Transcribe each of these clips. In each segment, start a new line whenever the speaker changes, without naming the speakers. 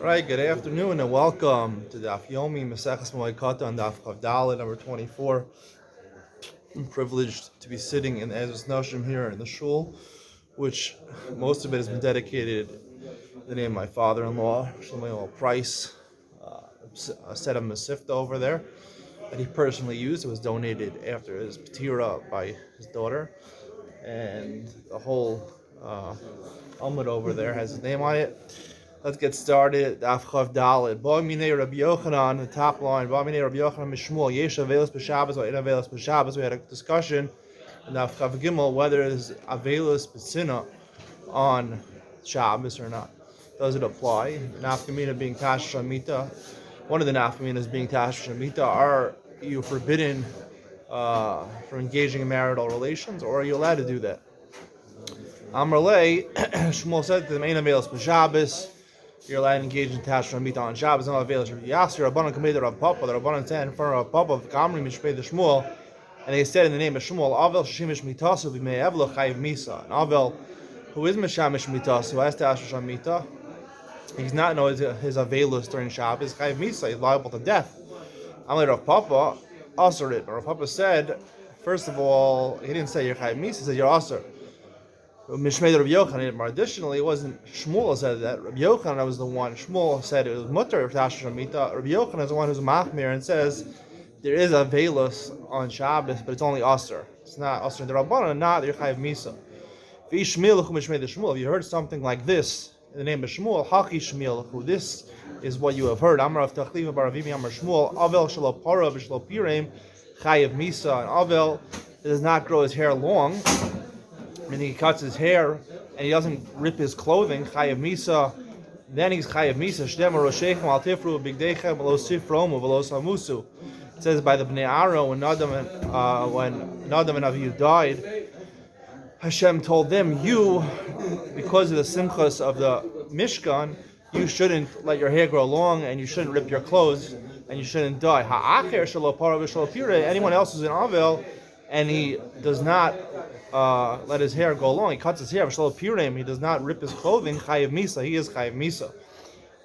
Right, good afternoon and welcome to Daf Yomi Maseches Moed Katan Daf Chav Dalet number 24. I'm privileged to be sitting in Ezra's Noshim here in the shul, which most of it has been dedicated in the name of my father-in-law, Shlomo Price, a set of Masifta over there that he personally used. It was donated after his Patira by his daughter, and the whole Almud over there has his name on it. Let's get started. Daf Chav Dalet. Ba minei Rabbi Yochanan, the top line. Ba minei Rabbi Yochanan Mishmuel. Yesh avelos b'Shabbos or in avelos b'Shabbos. We had a discussion in Daf Chav Gimel whether there's avelos b'Sina on Shabbos or not. Does it apply? Nafkamina being Tash Shamita. One of the nafkaminas being Tash Shamita. Are you forbidden from engaging in marital relations, or are you allowed to do that? Amrlei, Shmuel said to the main avelos b'Shabbos. You're allowed to engage in Tash Ramita on Shabbos. Not available. Yasir Rabbanan committed Rav Papa. The Rabbanan said in front of Rav Papa of Kamri Mishpei the Shmuel, and they said in the name of Shmuel, Avel Shishimish Mitasu b'mei Evlo Chayiv Misa. And Avel, who is Mishamish Mitasu, who has Tash Ramita, he's not know his avelus during Shabbos. Chayiv Misa, he's liable to death. Amrlei Rav Papa ushered it. Rav Papa said, first of all, he didn't say you're Chayiv Misa. He said you're usher. Mishmei Rabbi Yochanan. Additionally, it wasn't Shmuel who said that. Rabbi Yochanan was the one. Shmuel said it was mutter of Tash Shamita. Rabbi Yochanan is the one who's machmir and says there is a velus on Shabbos, but it's only Aser. It's not Aser in the Rabbanan, not the Chayiv Misa. If you heard something like this in the name of Shmuel, Haki Shmiel, this is what you have heard. Amar of Tachliva Baravimi Amar Shmuel, Avel Shalo Para Vishlo Pirem, Chayiv Misa, and Avel does not grow his hair long. Meaning he cuts his hair and he doesn't rip his clothing. Chayiv Misa. Then he's Chayiv Misa. Shdem Roshechem Al Tifru Bigdechem V'lo Sifromu V'lo Samusu. It says by the Bnei Aaron when Nadam and Avihu died, Hashem told them, you, because of the simchas of the Mishkan, you shouldn't let your hair grow long and you shouldn't rip your clothes and you shouldn't die. Ha'acher Shelo Para V'Shelo Pirei. Anyone else who's in Avel and he does not let his hair go long, he cuts his hair, he does not rip his clothing, Chayiv Misa, he is Chayiv Misa.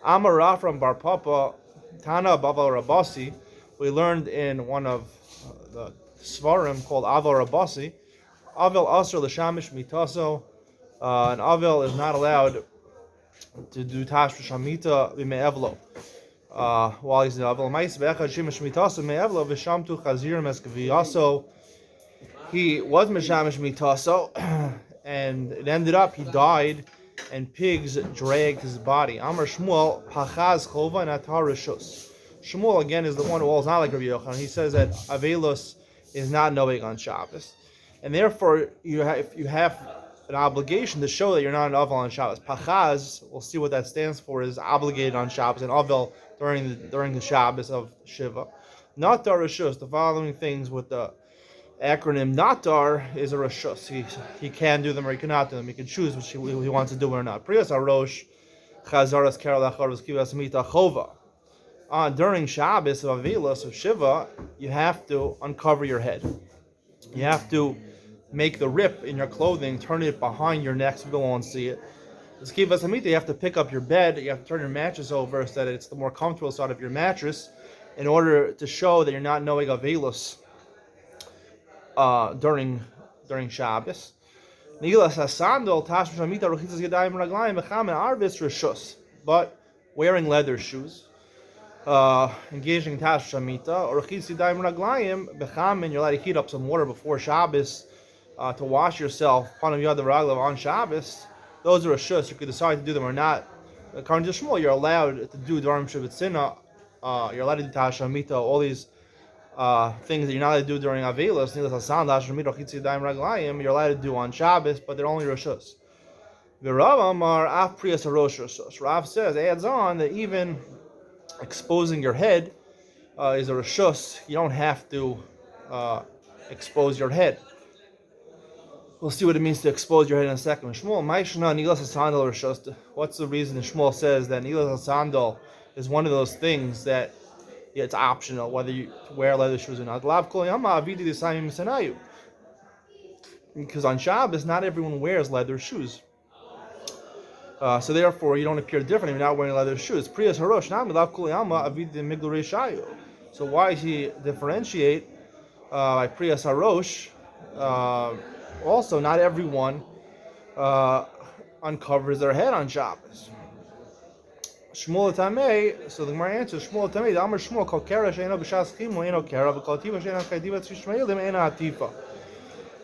Amar from Bar Papa, Tana Baval Rabasi, we learned in one of the Svarim called Aval Rabasi, Avel Asr L'Shamish Mitaso, and Avel is not allowed to do Tash Shamita B'Me'evlo. While he's in Avel, Mais Be'echad Shimish Mitaso Me'evlo V'Shamtu Chazir Meskviyaso. He was Mishamish Mitaso, and it ended up he died, and pigs dragged his body. Amar Shmuel, Hachaz Chova and Atar Rishus. Shmuel again is the one who is not like Rabbi Yochanan. He says that Avelos is not knowing on Shabbos, and therefore you have an obligation to show that you're not an Avel on Shabbos. Pachaz, we'll see what that stands for, is obligated on Shabbos, and Avel during the Shabbos of Shiva. Natar Rishus, the following things with the acronym Natar is a Rashus. He can do them or he cannot do them. He can choose which he wants to do or not. Priyas Arosh, Chazaras Karel Acharos Kivas Mita Chova. During Shabbos of Avelos of Shiva, you have to uncover your head. You have to make the rip in your clothing, turn it behind your neck so people won't see it. Kivas Mita, you have to pick up your bed, you have to turn your mattress over so that it's the more comfortable side of your mattress in order to show that you're not knowing Avelos during Shabbos. But wearing leather shoes, engaging in Tash Shamita, or you're allowed to heat up some water before Shabbos to wash yourself on Shabbos. Those are rishus. You could decide to do them or not. According to Shmuel, you're allowed to do Dvarim Shevitzina. You're allowed to do Tash Shamita. All these things that you're not allowed to do during Avelos, you're allowed to do on Shabbos, but they're only Roshus. Rav says, adds on that even exposing your head is a Roshus. You don't have to expose your head. We'll see what it means to expose your head in a second. Shmuel, what's the reason that Shmuel says that Nilas HaSandal is one of those things that it's optional whether you wear leather shoes or not? Because on Shabbos, not everyone wears leather shoes. So therefore, you don't appear different if you're not wearing leather shoes. Priyas harosh nami lav kuli alma avid migdal reshayu. So why does he differentiate by priyas harosh? Also, not everyone uh, uncovers their head on Shabbos. Shmuel Tamei, so the Gemara answers Shmuel Tamei, the Amr Shmuel called Kara Sheino B'Shas Chimo Eino Kara, but called Tiva Sheino Kadiva Tzishmaelim Eino Atifa.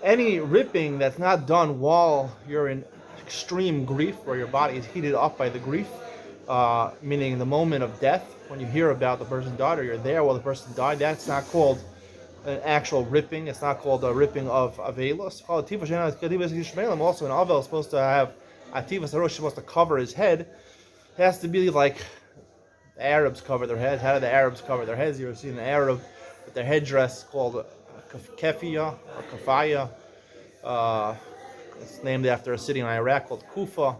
Any ripping that's not done while you're in extreme grief, where your body is heated up by the grief, meaning the moment of death, when you hear about the person died or you're there while the person died, that's not called an actual ripping. It's not called a ripping of Avelos. Also, an Avel is supposed to have Ativas Harosh, supposed to cover his head. It has to be like the Arabs cover their heads. How do the Arabs cover their heads? You've seen an Arab with their headdress called kefiya or kafaya. It's named after a city in Iraq called Kufa.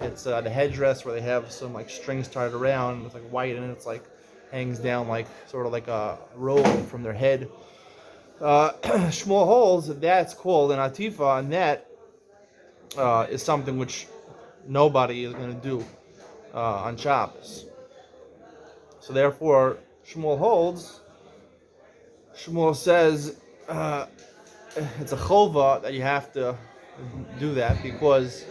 It's the headdress where they have some like strings tied around. It's like white and it's like hangs down like sort of like a robe from their head. Shmuel holds that that's called an atifa, and that is something which nobody is going to do on Shabbos. So therefore, Shmuel says it's a chova that you have to do that, because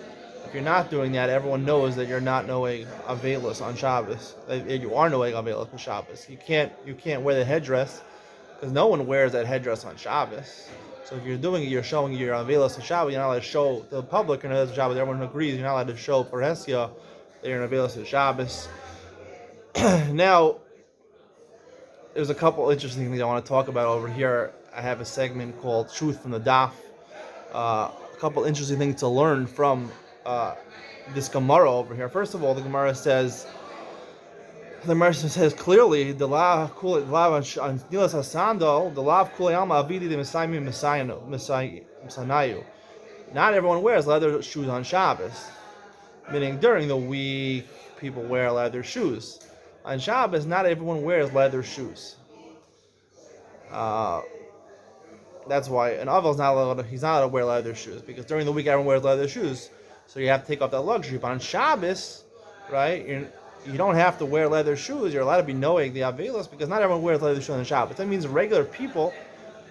if you're not doing that, everyone knows that you're not knowing Avelos on Shabbos. That you are knowing Avelos on Shabbos. You can't wear the headdress, because no one wears that headdress on Shabbos. So if you're doing it, you're showing your Avelos on Shabbos. You're not allowed to show to the public and on Shabbos. Everyone agrees. You're not allowed to show for Hesia that you're in Avelos on Shabbos. Now, there's a couple interesting things I want to talk about over here. I have a segment called Truth from the Daf. A couple interesting things to learn from this Gemara over here. First of all, the Gemara says clearly the lav on Nilas Hasandal, the lav kule alma avidi de Misanayu. Not everyone wears leather shoes on Shabbos, meaning during the week people wear leather shoes. On Shabbos, not everyone wears leather shoes. That's why an Avel's not allowed. He's not allowed to wear leather shoes, because during the week everyone wears leather shoes, so you have to take off that luxury. But on Shabbos, right, you don't have to wear leather shoes. You're allowed to be knowing the Avelos, because not everyone wears leather shoes on Shabbos. That means regular people,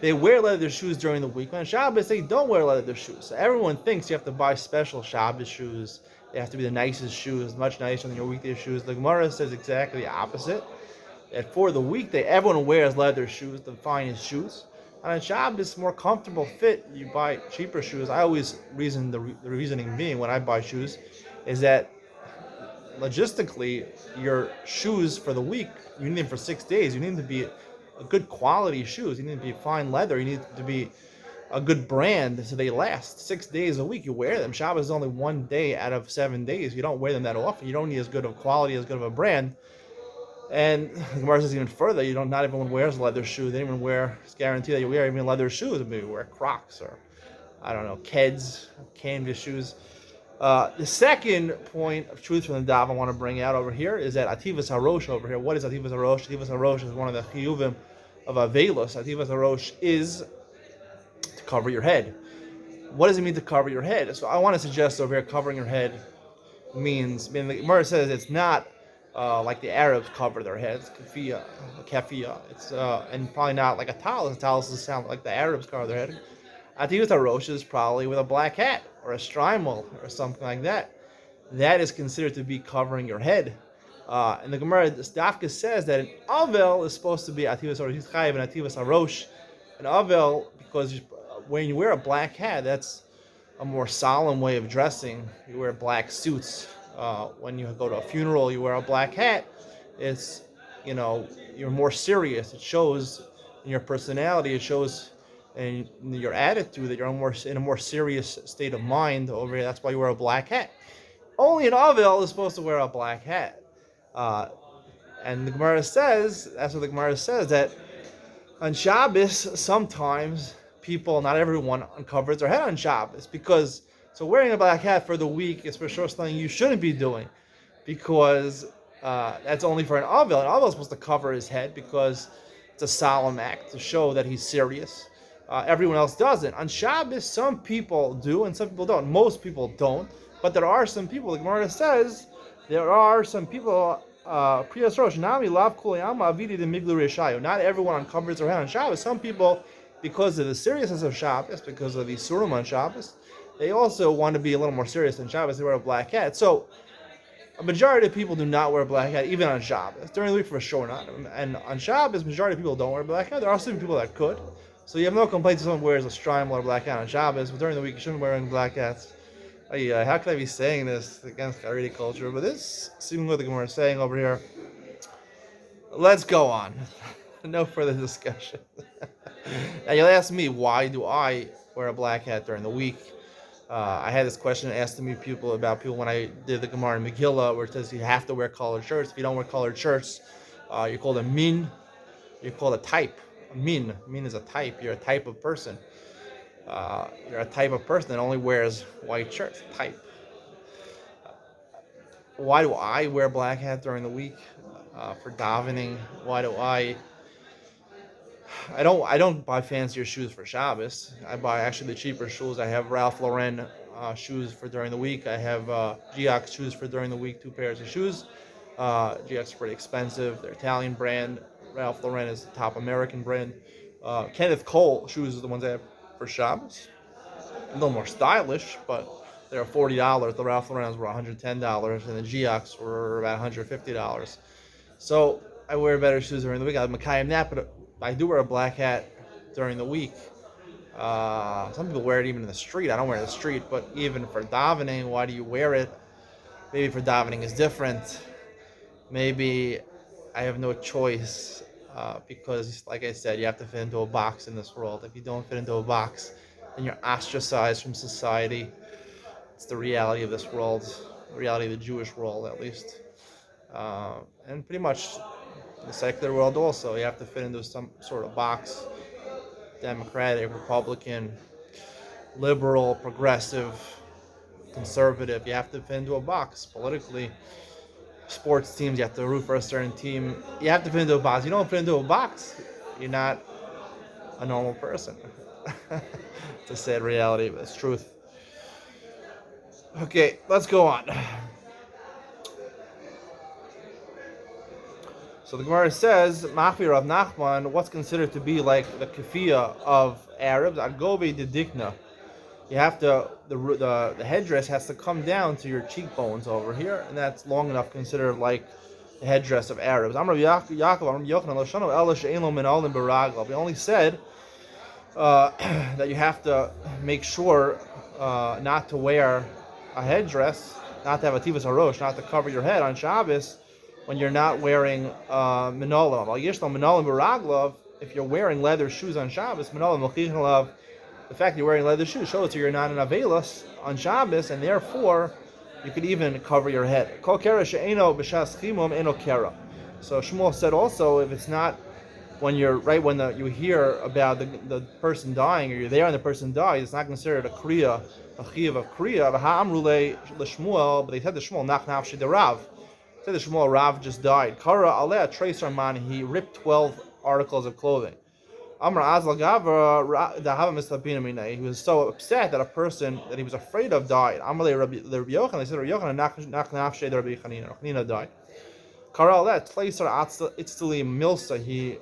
they wear leather shoes during the week. On Shabbos, they don't wear leather shoes. So everyone thinks you have to buy special Shabbos shoes. They have to be the nicest shoes, much nicer than your weekday shoes. The Gemara says exactly the opposite. That for the weekday, everyone wears leather shoes, the finest shoes. And on Shabbos, more comfortable fit, you buy cheaper shoes. I always reason the reasoning being when I buy shoes is that logistically, your shoes for the week, you need them for 6 days. You need them to be a good quality shoes. You need to be fine leather. You need to be a good brand so they last 6 days a week. You wear them. Shabbos is only 1 day out of 7 days. You don't wear them that often. You don't need as good of quality, as good of a brand. And the Gemara says even further, not everyone wears leather shoes. They don't even wear, it's guaranteed that you wear even leather shoes. Maybe you wear Crocs or, I don't know, Keds, canvas shoes. The second point of truth from the Daf I want to bring out over here is that Ativas Harosh over here. What is Ativas Harosh? Ativas Harosh is one of the chiyuvim of Avelos. Ativas Harosh is to cover your head. What does it mean to cover your head? So I want to suggest over here, covering your head means, the Gemara says it's not like the Arabs cover their heads, kefiya. It's and probably not like a talus. A talus doesn't sound like the Arabs cover their head. Ativas Harosh is probably with a black hat or a strimel or something like that. That is considered to be covering your head. And the Gemara, the Dafka says that an Avel is supposed to be Ativas Harosh. He's chayiv and Ativas Harosh. An Avel, because when you wear a black hat, that's a more solemn way of dressing. You wear black suits. When you go to a funeral, you wear a black hat. It's, you're more serious. It shows in your personality. It shows in your attitude that you're in a more serious state of mind over here. That's why you wear a black hat. Only an Avel is supposed to wear a black hat. And the Gemara says, that's what the Gemara says, that on Shabbos, sometimes people, not everyone, uncovers their head on Shabbos, because, so wearing a black hat for the week is for sure something you shouldn't be doing, because that's only for an Avel. An Avel is supposed to cover his head because it's a solemn act to show that he's serious. Everyone else doesn't. On Shabbos, some people do and some people don't. Most people don't. But there are some people, the Gemara says, there are some people, not everyone uncovers their head on Shabbos. Some people, because of the seriousness of Shabbos, because of the Surim on Shabbos, they also want to be a little more serious than Shabbos. They wear a black hat. So a majority of people do not wear a black hat, even on Shabbos. During the week, for sure not. And on Shabbos, majority of people don't wear a black hat. There are some people that could. So you have no complaints if someone wears a strime or a black hat on Shabbos, but during the week, you shouldn't wear any black hats. How could I be saying this against Haredi culture? But this seems what the Gemara is saying over here. Let's go on. No further discussion. Now you'll ask me, why do I wear a black hat during the week? I had this question asked to me about people when I did the Gemara in Megillah, where it says you have to wear colored shirts. If you don't wear colored shirts, you're called a min. You're called a type. A min. Min is a type. You're a type of person. You're a type of person that only wears white shirts. Type. Why do I wear black hat during the week for davening? Why do I don't buy fancier shoes for Shabbos. I buy actually the cheaper shoes. I have Ralph Lauren shoes for during the week. I have Geox shoes for during the week. 2 pairs of shoes. Geox is pretty expensive. They're Italian brand. Ralph Lauren is the top American brand. Kenneth Cole shoes are the ones I have for Shabbos. A little more stylish, but they're $40. The Ralph Lauren's were $110, and the Geox were about $150. So I wear better shoes during the week. I'm Makayim that, but I do wear a black hat during the week. Some people wear it even in the street. I don't wear it in the street, but even for davening, why do you wear it? Maybe for davening is different. Maybe I have no choice because, like I said, you have to fit into a box in this world. If you don't fit into a box, then you're ostracized from society. It's the reality of this world, the reality of the Jewish world, at least. And pretty much the secular world also. You have to fit into some sort of box. Democratic, Republican, liberal, progressive, conservative. You have to fit into a box politically. Sports teams, you have to root for a certain team. You have to fit into a box. You don't fit into a box, you're not a normal person. It's a sad reality, but it's truth. Okay, let's go on. So the Gemara says, Machvi Rav Nachman, what's considered to be like the kafiyah of Arabs, Agove de Dikna. You have to, the headdress has to come down to your cheekbones over here, and that's long enough considered like the headdress of Arabs. Amr Yaakov, Amr Yochanan, Lashano Ela She'en Lo Min Olim B'Raglav. We only said that you have to make sure not to wear a headdress, not to have a tivus harosh, not to cover your head on Shabbos when you're not wearing minolim. Al yishlo minolim b'raglav. If you're wearing leather shoes on Shabbos, minolim l'chichin alav. The fact that you're wearing leather shoes shows you're not an avelos on Shabbos, and therefore you could even cover your head. Kol kera she'eno b'shas chimum eno kera. So Shmuel said also, if it's not when you're right when you hear about the person dying, or you're there and the person dies, it's not considered a kriya, a chiv of kriya. V'ha'amrulei l'Shmuel, but they said to Shmuel, nach nafshi de Rav. Said the Shmuel, Rav just died. Kara aleh trace arman, he ripped 12 articles of clothing. Amr azal gavra dahava mislapina. He was so upset that a person that he was afraid of died. Amr le Rabbi Yochanan, they said Rabbi Yochanan nach nafshi de Rabbi Chanina. Chanina died. Kara aleh tleiser itztuli milsa, he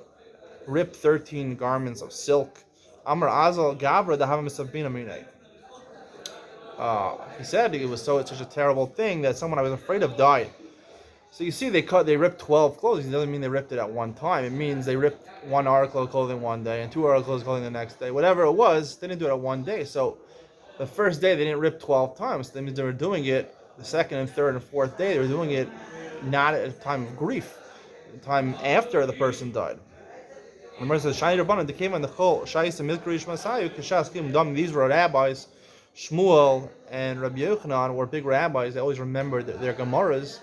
ripped 13 garments of silk. Amr azal gavra dahava mislapina. He said it was such a terrible thing that someone I was afraid of died. So you see, they ripped 12 clothes. It doesn't mean they ripped it at one time. It means they ripped 1 article of clothing one day and 2 articles of clothing the next day. Whatever it was, they didn't do it at one day. So the first day they didn't rip 12 times. That means they were doing it the second and third and fourth day. They were doing it not at a time of grief, the time after the person died. And the says, "Shani Rabbanan, they came on the chol Shais and Milkrish Masayu Kishas Kim Dam." These were rabbis. Shmuel and Rabbi Yochanan were big rabbis. They always remembered their gemaras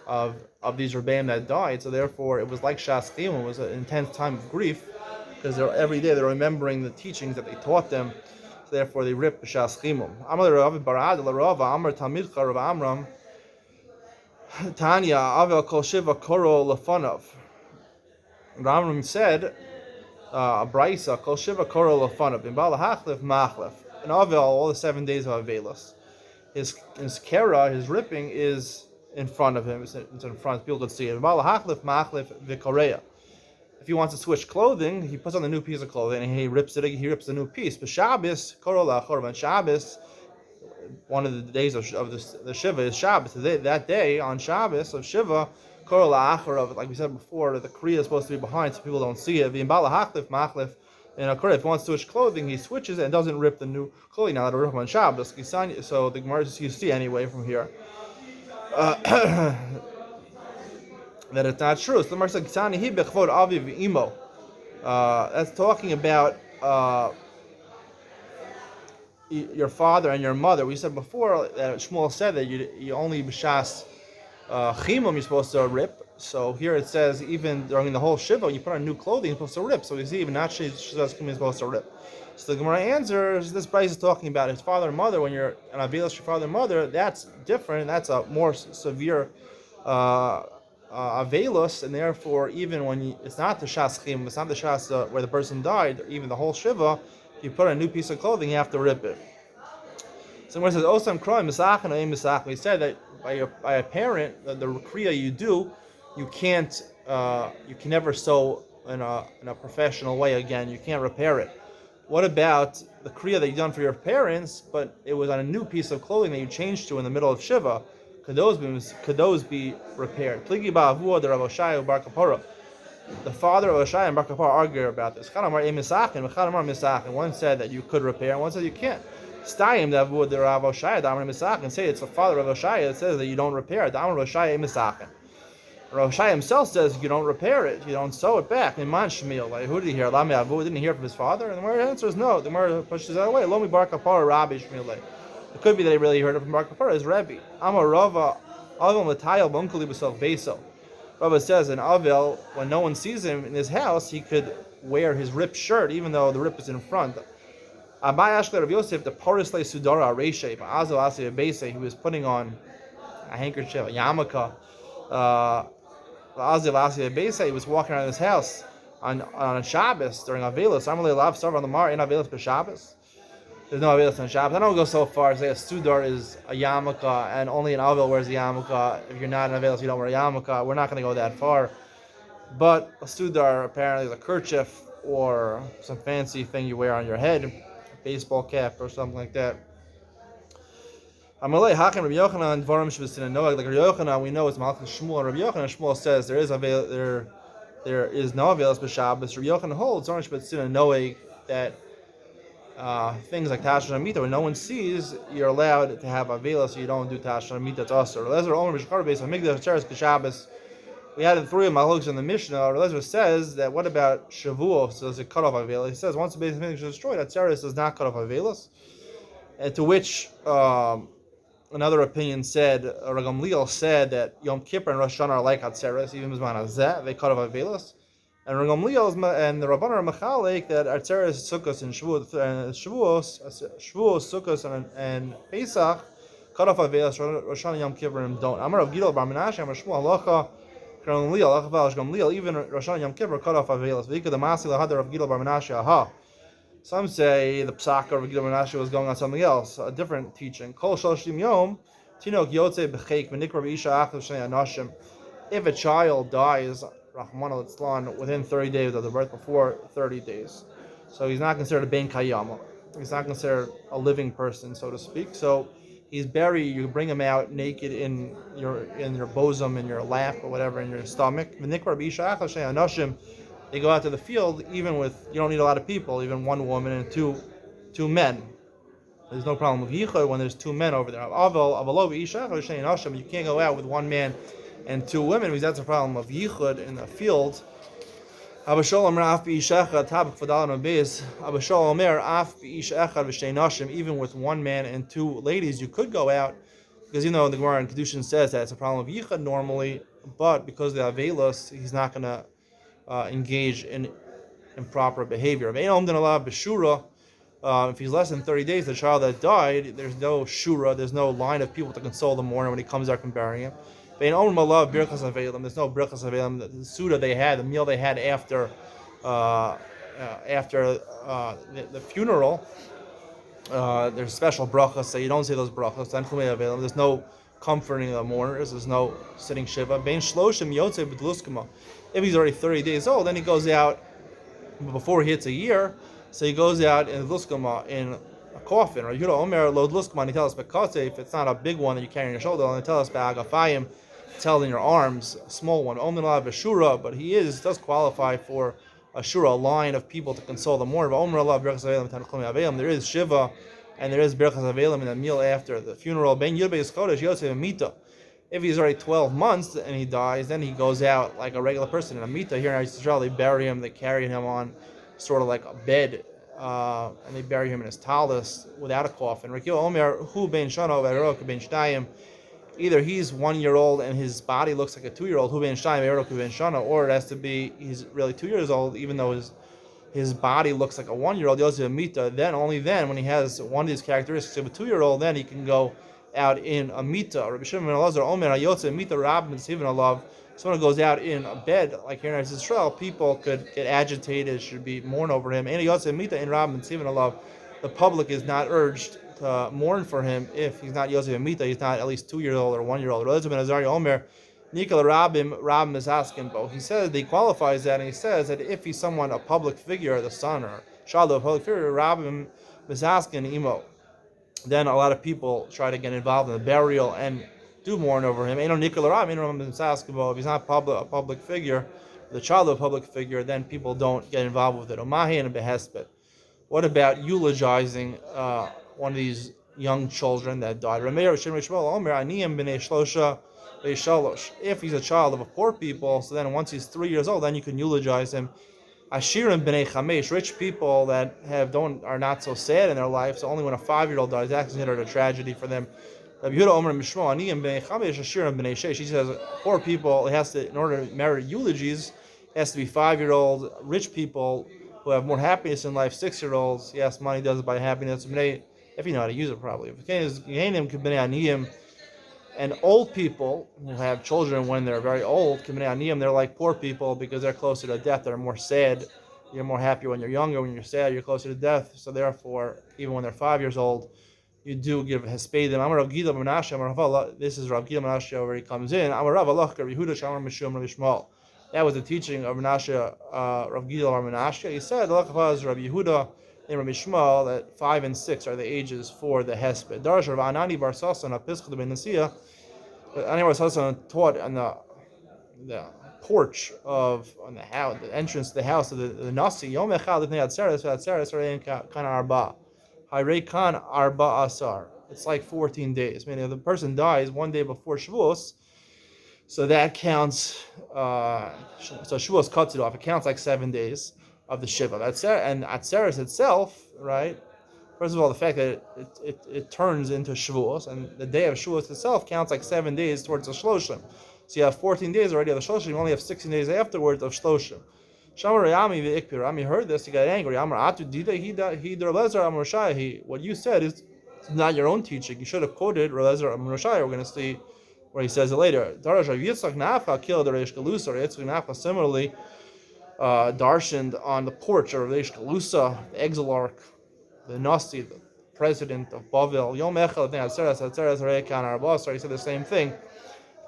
of these Rebbeim that died, so therefore it was like Shas Chimum. It was an intense time of grief because every day they're remembering the teachings that they taught them. So therefore they ripped Shas Chimum. Amar Rav Barad Rava Amar Talmidcha Rav Amram Tanya Avel Kol Shiva Koro Lefanav. Rav Amram said a brisa Kol Shiva Koro Lefanav in Balahachlef Machlef, and Avel all the 7 days of Avelos. his kera, his ripping, is in front of him. It's in front. People could see it. If he wants to switch clothing, he puts on the new piece of clothing and he rips it. He rips the new piece. But Shabbos, korol Shabbos, one of the days of the Shiva is Shabbos. That day on Shabbos of Shiva, korol of like we said before, the kriya is supposed to be behind so people don't see it. And if he wants to switch clothing, he switches it and doesn't rip the new clothing. Now that'll rip on Shabbos. So the Gemara you see anyway from here that it's not true. So the Gemara says, "Kisani hi bechvod aviv v'imo." That's talking about your father and your mother. We said before that Shmuel said that you only b'shas chimum you're supposed to rip. So here it says even during the whole shiva, when you put on new clothing, you're supposed to rip. So you see, even not shas chimum you're supposed to rip. So the Gemara answers, this Bryce is talking about his father and mother. When you're an avilas your father and mother, that's different. That's a more severe avelus, and therefore even when it's not the shas chimum, it's not the shas where the person died, even the whole shiva, if you put on a new piece of clothing, you have to rip it. So when it says osam kroim misachin or misach, we said that by a parent, the kriya you do, you can never sew in a professional way again. You can't repair it. What about the kriya that you done for your parents, but it was on a new piece of clothing that you changed to in the middle of shiva? Could those be repaired? Pligi ba'avua de Rav Oshaya bar Kapara. The father of Oshaya and bar Kapara argue about this. One said that you could repair, and one said you can't. Stayim davud de Rav Oshaya damar misachin. Say it's the father of Oshaya that says that you don't repair it. Damar Oshaya misachin. Rav Oshaya himself says you don't repair it, you don't sew it back. Iman Shmuel, like who did he hear? Lami Avu didn't hear from his father, and the Gemara answers no. The Gemara pushes that away. Lomi bar Kapara Rabbi Shmuel. It could be that he really heard it from bar Kapara. His Rebbe. Amar Rava Avil Matayel Bunkali B'Sel Beso. Rava says in Avil, when no one sees him in his house, he could wear his ripped shirt even though the rip is in front. Abai Ashkar of Yosef, the Parisle Sudara Reshe, Azal Asi Bese, he was putting on a handkerchief, a yarmulke. He was walking around his house on Shabbos during Avelis. I'm really allowed to start on the Mar in Avelis for Shabbos. There's no Avelis on Shabbos. I don't go so far as say a Sudar is a yarmulke and only an Avel wears a yarmulke. If you're not in Avelis, you don't wear a yarmulke. We're not going to go that far. But a Sudar apparently is a kerchief or some fancy thing you wear on your head, a baseball cap or something like that. Amalei Hakim Rabbi Yochanan Dvarim Shv'Sina Noag. Like Rabbi Yochanan, we know it's Malchus Shmuel. Rabbi Yochanan Shmuel says there is no avelis b'Shabbos. Rabbi Yochanan holds Dvarim Shv'Sina Noag that things like Tasha Amita, when no one sees, you're allowed to have avelis, so you don't do Tasha Amita. It's us. Lezer Omer B'Shkar Beis Hamikdash Teres B'Shabbos. We had the three of Mahalukes in the Mishnah. Lezer says that what about Shavuos? So does it cut off avelis? He says once the Beis Hamikdash is destroyed, that Teres does not cut off avelis. And to which another opinion said, Gamliel said that Yom Kippur and Rosh Hashanah are like Atzeres, even Mizman Hazeh, they cut off Avelis. And Gamliel and the Rabbanan are Mechalek that Atzeres, Sukkos, and Shavuos, Sukkos, and Pesach cut off Avelis, Rosh Hashanah, Yom Kippur, and don't. Amar of Gidol Bar Menashe, Amar Shmuel Halacha, Gamliel, even Rosh Hashanah, Yom Kippur cut off Avelis. V'ika the Masi Lahadar of Gidol Bar Menashe, aha. Some say the psak of Gidol Menashe was going on something else, a different teaching. Kol Shoshim Yom, Tinok Yotze B'Cheik V'Nikra B'Isha Achav Shnei Anashim. If a child dies, Rahman al-Itzlan, within 30 days of the birth, before 30 days, so he's not considered a Ben Kayama. He's not considered a living person, so to speak. So he's buried. You bring him out naked in your bosom, in your lap, or whatever, in your stomach. V'Nikra B'Isha Achav Shnei Anashim. They go out to the field, even with, you don't need a lot of people, even one woman and two men. There's no problem with yichud when there's two men over there. You can't go out with one man and two women because that's a problem of yichud in the field. Even with one man and two ladies, you could go out because the Gemara in Kedushin says that it's a problem of yichud normally, but because of the avelos, he's not going to engage in improper behavior. If he's less than 30 days, the child that died, there's no shura, there's no line of people to console the mourner when he comes out and burying him. There's no birchas avelim. The suda they had, the meal they had after the funeral, There's special brachas, so you don't say those brachas. There's no comforting the mourners. There's no sitting shiva. Bein shloshim yotze b'dluskama. If he's already 30 days old, then he goes out before he hits a year. So he goes out in luskama in a coffin. Or Yehuda Omer lo luskama. He tells us bekate, if it's not a big one that you carry on your shoulder, and tell us be'agafayim, it's held in your arms, a small one. Omen la v'shura, but he does qualify for a shura, a line of people to console the mourner. Omer la b'rechas avelim tanchum avelim. There is shiva, and there is b'rechas avelim in the meal after the funeral. Ben yud beis chodesh yotzev mita. If he's already 12 months and he dies, then he goes out like a regular person in a mita. Here in Israel, they bury him, they carry him on sort of like a bed, and they bury him in his talus without a coffin. Either he's 1 year old and his body looks like a 2 year old, or it has to be he's really 2 years old, even though his body looks like a 1 year old. Then only then, when he has one of these characteristics of a 2 year old, then he can go out in a mita. Rabbi Shimon ben Elazar Omer Hayotze mita Rab Mitzivin Alav. Someone goes out in a bed like here in Israel, people could get agitated, should be mourn over him. And Hayotze mita in Rab Mitzivin Alav. The public is not urged to mourn for him if he's not Yotze mita. He's not at least 2 years old or 1 year old. Rabbi ben Azariah Omer Nikol Rabim is asking both. He says he qualifies that, and he says that if he's someone a public figure, the son or child of a public figure, Rabim is asking imo. Then a lot of people try to get involved in the burial and do mourn over him. If he's not a public figure, the child of a public figure, then people don't get involved with it. What about eulogizing one of these young children that died? If he's a child of a poor people, so then once he's 3 years old, then you can eulogize him. Ashirim b'nei chamesh, rich people that are not so sad in their life. So only when a 5-year-old dies, that's considered a tragedy for them. Rabbi Yehuda Omer Mishmo Aniyim b'nei chamesh ashirim b'nei sheish. She says poor people, it has to, in order to merit eulogies, it has to be 5-year-old. Rich people who have more happiness in life, 6-year-olds. Yes, money does it by happiness. If you know how to use it, probably. And old people who have children when they're very old, they're like poor people because they're closer to death. They're more sad. You're more happy when you're younger. When you're sad, you're closer to death. So therefore, even when they're 5 years old, you do give hespedim. This is Rav Gila Menashe where he comes in. That was the teaching of Menashe, Rav Gila Menashe. He said, Rabbi Yehuda and Rabbi Shmuel, that 5 and 6 are the ages for the hesped. Darash Rav Anani bar Sasan Apischad ben Nasiya. Anani bar Sasan taught on the porch on the house, the entrance to the house of the Nasi. Yom Echad Lifnei Atzeres v'Atzeres Rein Kan Arba. Hayrei Kan Arba Asar. It's like 14 days. Meaning, if the person dies one day before Shavuos, so that counts. So Shavuos cuts it off. It counts like 7 days of the Shiva. And Atzeres itself, right? First of all, the fact that it turns into Shavuos, and the day of Shavuos itself counts like 7 days towards the Shloshim. So you have 14 days already of the Shloshim, you only have 16 days afterwards of Shloshim. Shamar Rami v'ikpir. Rami heard this, he got angry. Amar atu dida he Relezer Amar Shai. What you said is not your own teaching. You should have quoted Relezer Amar Shai. We're going to see where he says it later. Darash Yitzchak Nafcha killed the Reish Galusa. Yitzchak Nafcha similarly darshaned on the porch of Reish Galusa, the exilarch, the Nasi, the president of Bavel. Yom Echel Atzeres Reikan Arbasar. He said the same thing.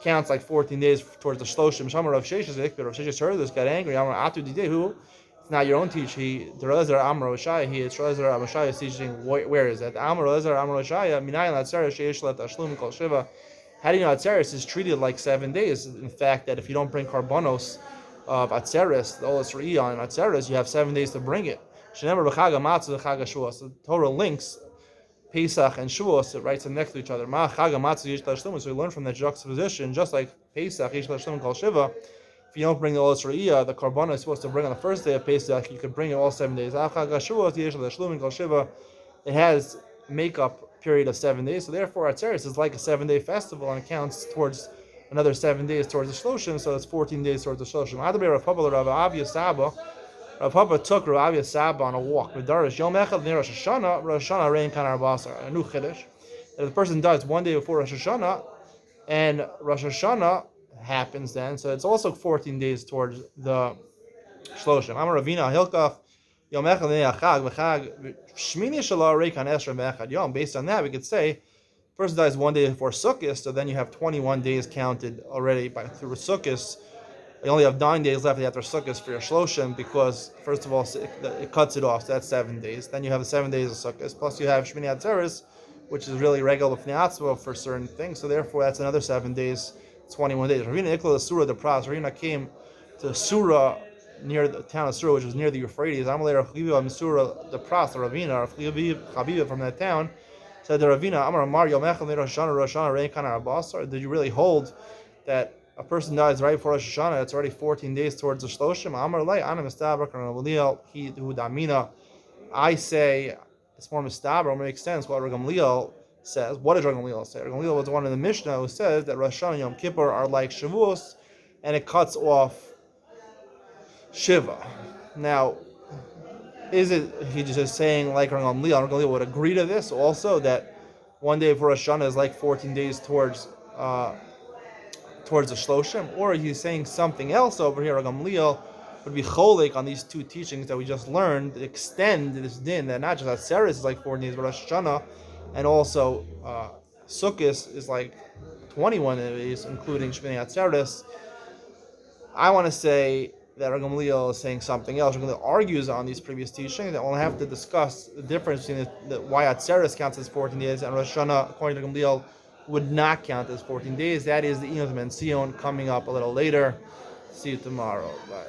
Counts like 14 days towards the Shloshim. Shamar Rav Sheshes Ikbir. Rav Sheshes heard this, got angry. Amar Atu Didehu. It's not your own teaching. The Relezer Amar Oshaya. It's Relezer Amar Oshaya is teaching. Where is that? Amar Relezer Amar Oshaya. Minayin Atzeres Sheish Let Ashlum Kol Shiva. How do you know Atzeres is treated like 7 days? In fact, that if you don't bring karbanos of Atzeres, the Olas Re'iyah on Atzeres, you have 7 days to bring it. Shenemar B'Chag HaMatzah B'Chag HaShuos. The Torah links Pesach and Shavuos, it writes them next to each other. So we learn from that juxtaposition, just like Pesach, Kol Shiva, if you don't bring the Olas Re'iyah, the Karbanah is supposed to bring on the first day of Pesach, you could bring it all 7 days. It has makeup period of 7 days, so therefore Atzeres is like a 7-day festival, and it counts towards another 7 days towards the Shloshim, so it's 14 days towards the Shloshim. Rav Papa took Rav Avia Saba on a walk with Darish. Yom Echad near Rosh Hashanah Rein Kan Arbasar. A new chiddush. If the person dies one day before Rosh Hashanah, and Rosh Hashanah happens then, so it's also 14 days towards the Shloshim. Amar Ravina Hilkach Yom Echad Chag V'Chag Shmini Shala Reikan Esra Me'echad Yom. Based on that, we could say person dies one day before Sukkot, so then you have 21 days counted already through Sukkot. You only have 9 days left after Sukkot for your Shloshim because, first of all, it cuts it off, so that's 7 days. Then you have the 7 days of Sukkot, plus you have Shmini Atzeres, which is really regular for certain things, so therefore that's another 7 days, 21 days. Ravina Ikla the Surah the Pras. Ravina came to Surah near the town of Surah, which is near the Euphrates. Amalei Rav Surah the Pras, the Ravina, Rav Chaviva from that town, said to Ravina, Amar Amar Yom Echad Rosh Hashanah Rein Kana Rabasar. Did you really hold that a person dies right before Rosh Hashanah? It's already 14 days towards the Shloshim. Amar Lei Ana Mistabrak Gamliel He Hu Damina. I say it's more Mistabrak. It makes sense what Gamliel says. What does Gamliel say? Gamliel was the one in the Mishnah who says that Rosh Hashanah and Yom Kippur are like Shavuos, and it cuts off Shiva. Now, is it he just saying like Gamliel? Gamliel would agree to this also, that one day for Rosh Hashanah is like 14 days towards the Shloshim, or he's saying something else over here? Gamliel would be cholik on these two teachings that we just learned, extend this din that not just Atzeres is like 14 days, but Rosh Hashanah, and also Sukkot is like 21 days, including Shmini Atzeres. I want to say that Gamliel is saying something else. Gamliel argues on these previous teachings that we'll have to discuss the difference between why Atzeres counts as 14 days and Rosh Hashanah, according to Gamliel, would not count as 14 days. That is the Iyot Ben Sion coming up a little later. See you tomorrow. Bye.